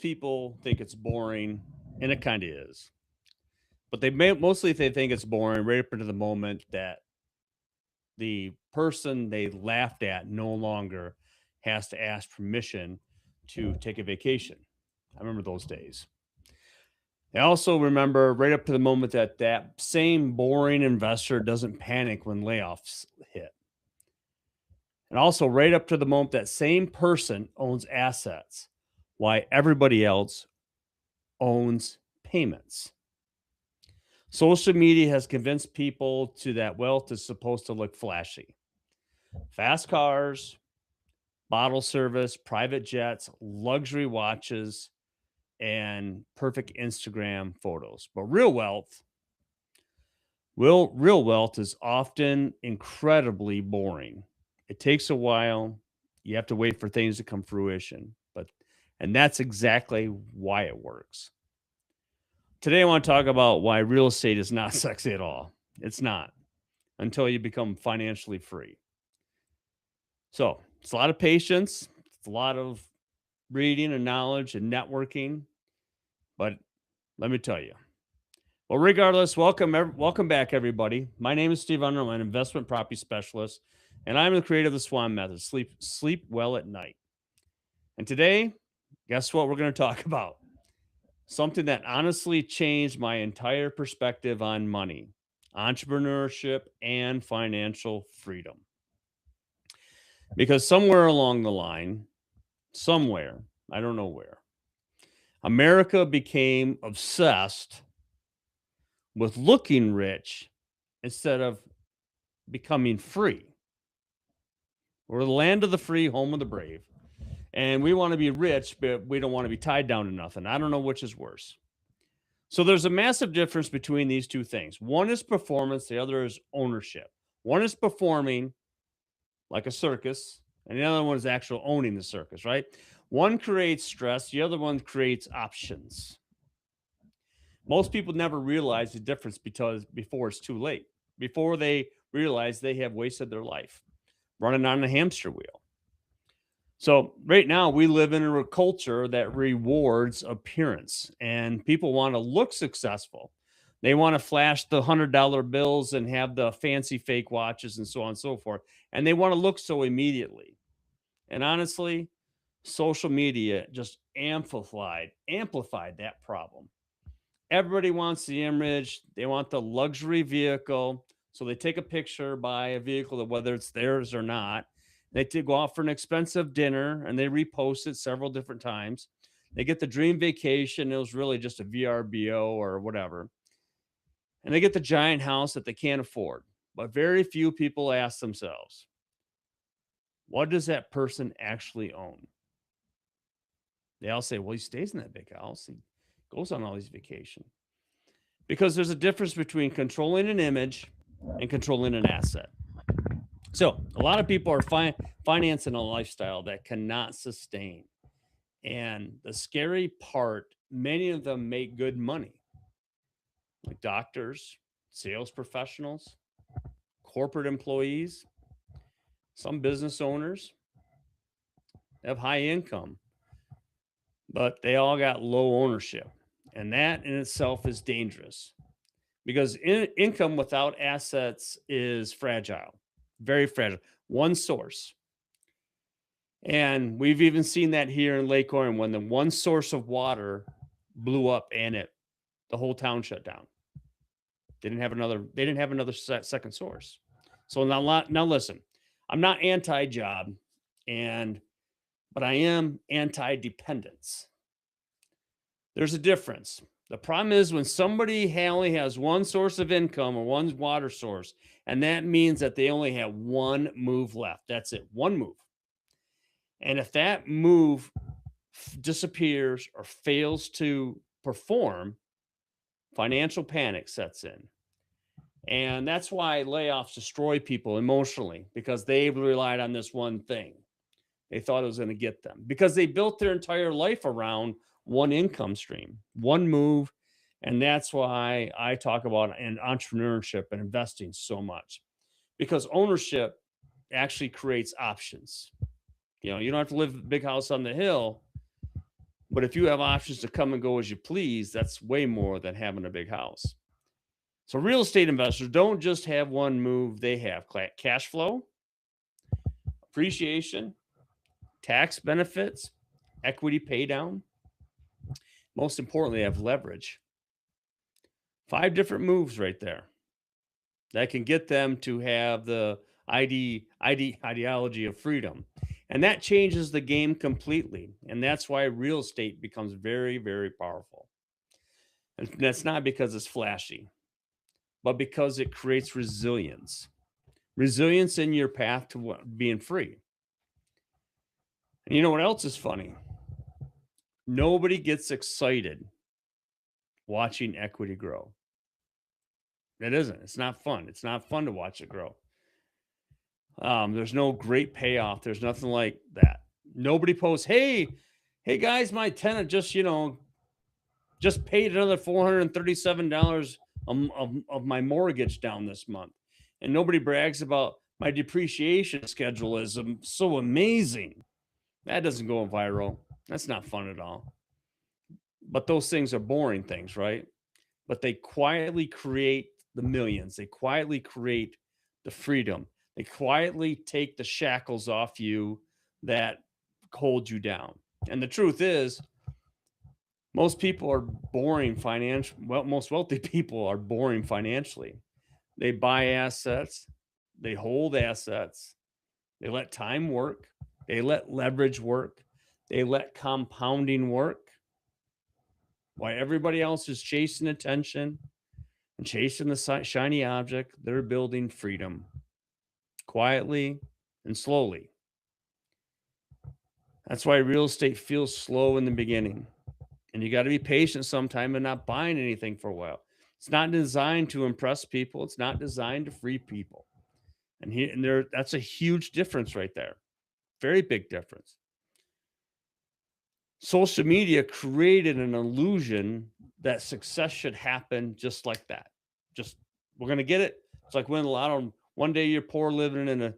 People think it's boring, and it kind of is. But mostly they think it's boring right up into the moment that the person they laughed at no longer has to ask permission to take a vacation. I remember those days. I also remember right up to the moment that that same boring investor doesn't panic when layoffs hit. And also right up to the moment that same person owns assets, why everybody else owns payments. Social media has convinced people to that wealth is supposed to look flashy. Fast cars, bottle service, private jets, luxury watches, and perfect Instagram photos. But real wealth is often incredibly boring. It takes a while. You have to wait for things to come fruition. And that's exactly why it works. Today I want to talk about why real estate is not sexy at all. It's not until you become financially free. So, it's a lot of patience, it's a lot of reading and knowledge and networking, but let me tell you. Well, regardless, welcome back, everybody. My name is Steve Under. I'm an investment property specialist, and I'm the creator of the Swan Method. Sleep well at night. And today, guess what we're going to talk about? Something that honestly changed my entire perspective on money, entrepreneurship, and financial freedom. Because somewhere along the line, somewhere, I don't know where, America became obsessed with looking rich instead of becoming free. We're the land of the free, home of the brave. And we want to be rich, but we don't want to be tied down to nothing. I don't know which is worse. So there's a massive difference between these two things. One is performance, the other is ownership. One is performing like a circus, and the other one is actual owning the circus, right? One creates stress, the other one creates options. Most people never realize the difference because before it's too late, before they realize they have wasted their life running on a hamster wheel. So, right now, we live in a culture that rewards appearance, and people want to look successful. They want to flash the $100 bills and have the fancy fake watches and so on and so forth. And they want to look so immediately. And honestly, social media just amplified that problem. Everybody wants the image, they want the luxury vehicle. So they take a picture by a vehicle that whether it's theirs or not. They go out for an expensive dinner and they repost it several different times. They get the dream vacation. It was really just a VRBO or whatever. And they get the giant house that they can't afford. But very few people ask themselves, what does that person actually own? They all say, well, he stays in that big house. He goes on all these vacations. Because there's a difference between controlling an image and controlling an asset. So a lot of people are financing a lifestyle that cannot sustain. And the scary part, many of them make good money, like doctors, sales professionals, corporate employees, some business owners have high income, but they all got low ownership. And that in itself is dangerous because income without assets is fragile, very fragile. One source. And we've even seen that here in Lake Orion when the one source of water blew up and the whole town shut down. They didn't have another second source. So now listen, I'm not anti-job but I am anti-dependence. There's a difference. The problem is when somebody only has one source of income or one water source, and that means that they only have one move left. That's it, one move. And if that move disappears or fails to perform, financial panic sets in. And that's why layoffs destroy people emotionally because they relied on this one thing. They thought it was going to get them because they built their entire life around one income stream, one move. And that's why I talk about entrepreneurship and investing so much because ownership actually creates options. You don't have to live a big house on the hill. But if you have options to come and go as you please, that's way more than having a big house. So real estate investors don't just have one move, they have cash flow, appreciation, tax benefits, equity pay down. Most importantly, they have leverage. 5 different moves right there that can get them to have the ideology of freedom. And that changes the game completely. And that's why real estate becomes very, very powerful. And that's not because it's flashy, but because it creates resilience. Resilience in your path to being free. And you know what else is funny? Nobody gets excited watching equity grow. It isn't. It's not fun. It's not fun to watch it grow. There's no great payoff. There's nothing like that. Nobody posts, hey guys, my tenant just paid another $437 of my mortgage down this month. And nobody brags about my depreciation schedule is so amazing. That doesn't go viral. That's not fun at all. But those things are boring things, right? But they quietly create the millions. They quietly create the freedom. They quietly take the shackles off you that hold you down. And the truth is, most people are boring financial. Well, most wealthy people are boring financially. They buy assets, they hold assets, they let time work, they let leverage work, they let compounding work. While everybody else is chasing attention and chasing the shiny object, they're building freedom quietly and slowly. That's why real estate feels slow in the beginning. And you got to be patient sometime and not buying anything for a while. It's not designed to impress people. It's not designed to free people. And that's a huge difference right there. Very big difference. Social media created an illusion that success should happen just like that. Just we're gonna get it. It's like winning the lotto. One day you're poor living in a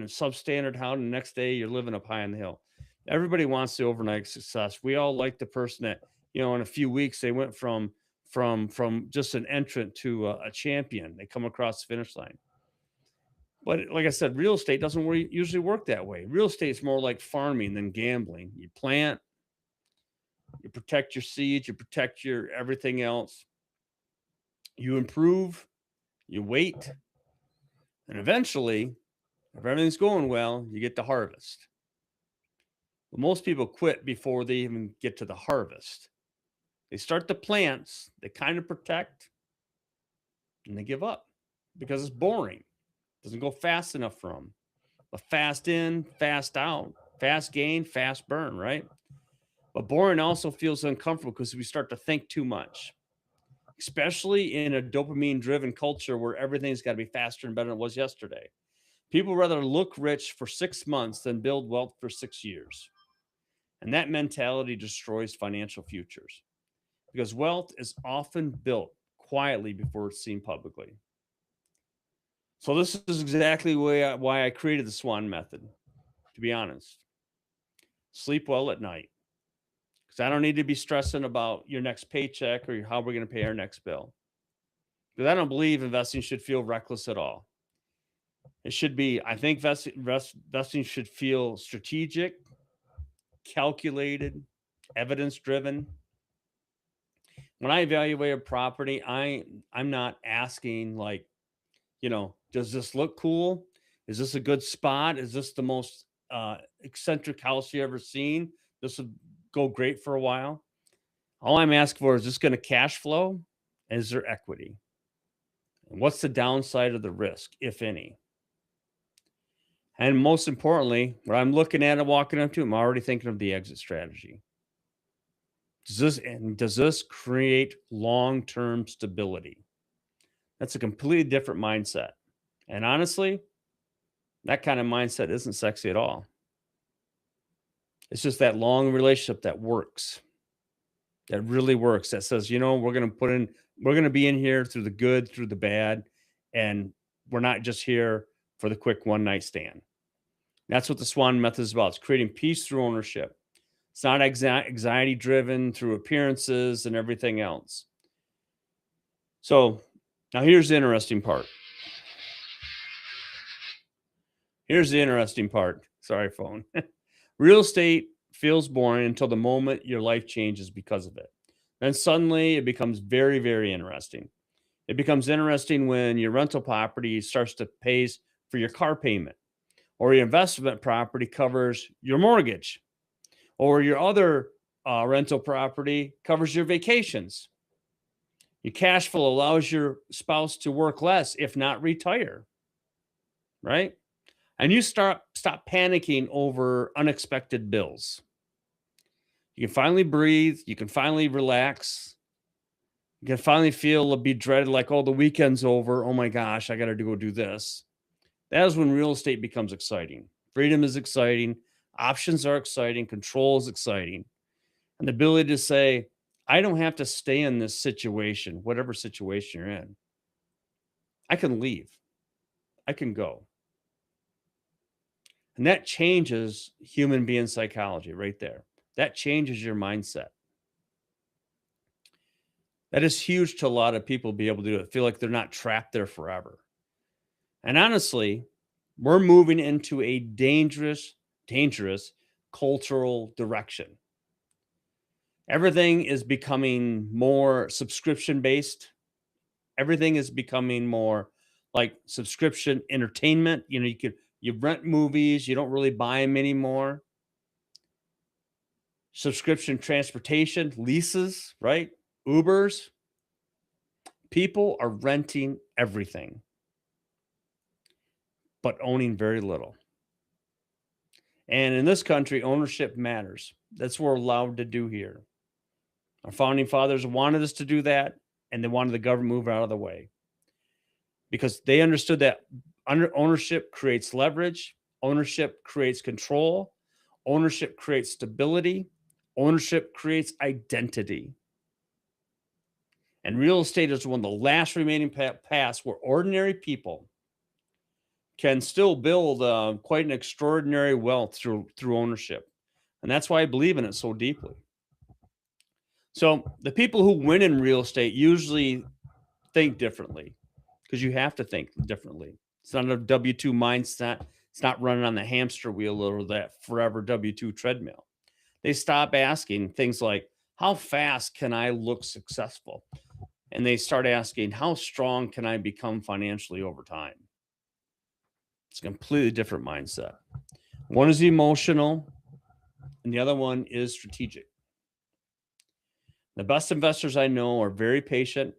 substandard house, and the next day you're living up high on the hill. Everybody wants the overnight success. We all like the person that, in a few weeks they went from just an entrant to a champion. They come across the finish line. But like I said, real estate doesn't usually work that way. Real estate is more like farming than gambling. You plant, you protect your seeds, you protect your everything else. You improve, you wait, and eventually, if everything's going well, you get the harvest. But most people quit before they even get to the harvest. They start the plants, they kind of protect, and they give up because it's boring. It doesn't go fast enough for them. But fast in, fast out, fast gain, fast burn, right? But boring also feels uncomfortable because we start to think too much, especially in a dopamine driven culture where everything's got to be faster and better than it was yesterday. People rather look rich for 6 months than build wealth for 6 years. And that mentality destroys financial futures because wealth is often built quietly before it's seen publicly. So, this is exactly why I created the SWAN method, to be honest. Sleep well at night because I don't need to be stressing about your next paycheck or how we're going to pay our next bill. Because I don't believe investing should feel reckless at all. It should be, I think investing should feel strategic, calculated, evidence driven. When I evaluate a property, I'm not asking like, does this look cool? Is this a good spot? Is this the most eccentric house you ever seen? This would go great for a while. All I'm asking for is this going to cash flow? Is there equity? And what's the downside of the risk, if any? And most importantly, what I'm looking at and walking up to, I'm already thinking of the exit strategy. Does this create long-term stability? That's a completely different mindset. And honestly, that kind of mindset isn't sexy at all. It's just that long relationship that works. That really works. That says, we're going to be in here through the good, through the bad, and we're not just here for the quick one night stand. That's what the SWAN method is about. It's creating peace through ownership, It's not anxiety driven through appearances and everything else. So now here's the interesting part. Here's the interesting part. Sorry, phone. Real estate feels boring until the moment your life changes because of it. Then suddenly it becomes very, very interesting. It becomes interesting when your rental property starts to pay for your car payment, or your investment property covers your mortgage, or your other rental property covers your vacations. Your cash flow allows your spouse to work less, if not retire, right? And you stop panicking over unexpected bills. You can finally breathe. You can finally relax. You can finally feel a be dreaded like, oh, the weekend's over. Oh my gosh, I got to go do this. That is when real estate becomes exciting. Freedom is exciting. Options are exciting. Control is exciting. And the ability to say, I don't have to stay in this situation, whatever situation you're in. I can leave. I can go. And that changes human being psychology right there. That changes your mindset. That is huge to a lot of people be able to do it, feel like they're not trapped there forever. And honestly, we're moving into a dangerous cultural direction. Everything is becoming more subscription based. Everything is becoming more like subscription entertainment. You know, you rent movies, you don't really buy them anymore. Subscription transportation, leases, right? Ubers. People are renting everything, but owning very little. And in this country, ownership matters. That's what we're allowed to do here. Our founding fathers wanted us to do that, and they wanted the government to move out of the way because they understood that ownership creates leverage, ownership creates control, ownership creates stability, ownership creates identity. And real estate is one of the last remaining paths where ordinary people can still build quite an extraordinary wealth through ownership. And that's why I believe in it so deeply. So the people who win in real estate usually think differently because you have to think differently. It's not a W 2 mindset. It's not running on the hamster wheel or that forever W 2 treadmill. They stop asking things like, how fast can I look successful? And they start asking, how strong can I become financially over time? It's a completely different mindset. One is emotional, and the other one is strategic. The best investors I know are very patient,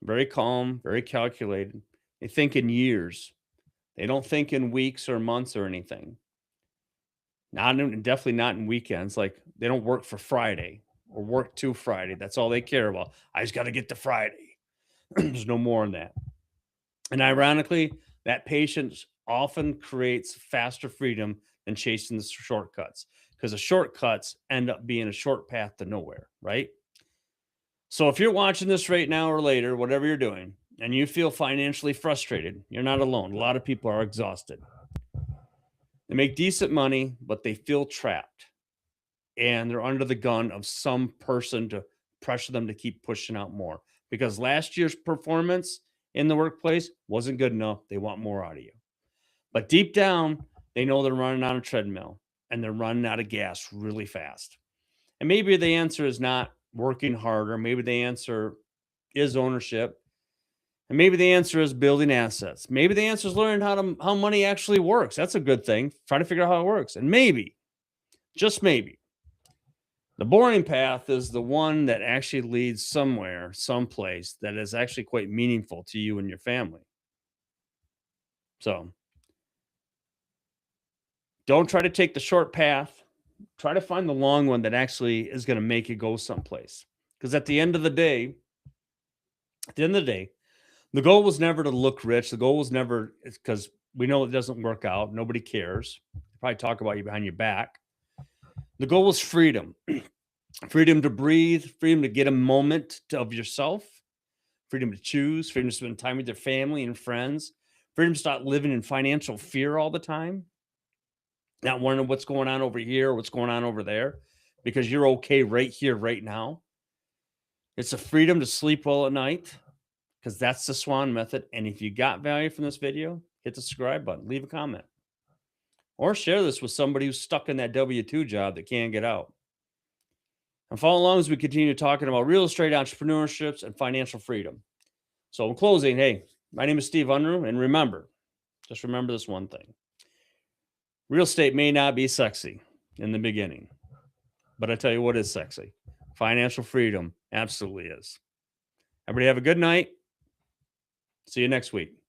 very calm, very calculated. They think in years. They don't think in weeks or months or anything. Definitely not in weekends. Like they don't work for Friday or work to Friday. That's all they care about. I just got to get to Friday. There's no more than that. And ironically, that patience often creates faster freedom than chasing the shortcuts because the shortcuts end up being a short path to nowhere, right? So if you're watching this right now or later, whatever you're doing, and you feel financially frustrated, you're not alone. A lot of people are exhausted. They make decent money, but they feel trapped and they're under the gun of some person to pressure them to keep pushing out more because last year's performance in the workplace wasn't good enough. They want more out of you. But deep down, they know they're running on a treadmill and they're running out of gas really fast. And maybe the answer is not working harder. Maybe the answer is ownership. And maybe the answer is building assets. Maybe the answer is learning how money actually works. That's a good thing. Try to figure out how it works. And maybe, just maybe, the boring path is the one that actually leads somewhere, someplace that is actually quite meaningful to you and your family. So don't try to take the short path. Try to find the long one that actually is going to make you go someplace. Because at the end of the day, the goal was never to look rich. The goal was never because we know it doesn't work out. Nobody cares. They probably talk about you behind your back. The goal was freedom. Freedom to breathe, freedom to get a moment of yourself, freedom to choose, freedom to spend time with your family and friends, freedom to stop living in financial fear all the time. not wondering what's going on over here or what's going on over there because you're okay right here, right now. It's a freedom to sleep well at night because that's the Swan method. And if you got value from this video, hit the subscribe button, leave a comment, or share this with somebody who's stuck in that W-2 job that can't get out. And follow along as we continue talking about real estate entrepreneurships and financial freedom. So in closing, hey, my name is Steve Unruh, and remember, just remember this one thing. Real estate may not be sexy in the beginning, but I tell you what is sexy. Financial freedom absolutely is. Everybody have a good night. See you next week.